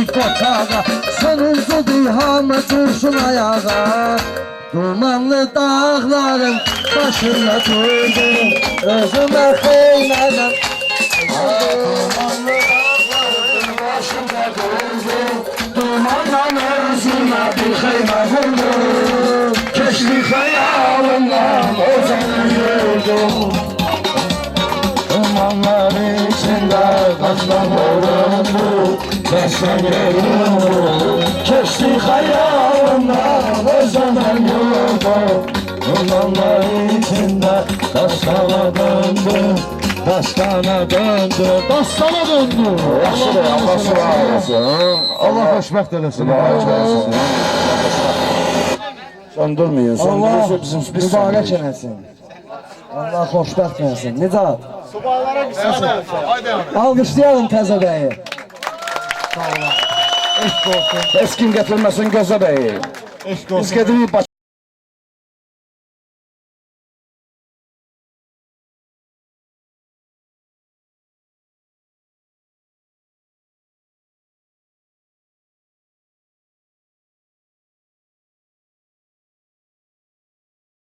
koçağa, sonuncudur hamı dursun ayağa. Dumanlı dağların başında durdum, özüme xeylədim. Dumanlı dağların başında durdum, dumanla özüme bir xeymə vurdum. Keçdi xəyalımdan özümü yurdum. Dumanlar içinde kaçtan vuruldu, kaçtan görüldü. Keçti hayalımdan özümden yurdu. Dumanlar içinde dastana döndü, dastana döndü, dastana döndü. Yaxşıdır, Allah sıra olsun. Allah xoşbəxt eləsin. Sen durmuyorsun. Allah Bizim mübarək eləsin. Allah xoşbəxt eləsin. Nicat. Subaylara bir sənə. Haydi. Alqışlayalım təzə bəyi. Eski getirmesin göze beyi. Biz gedirik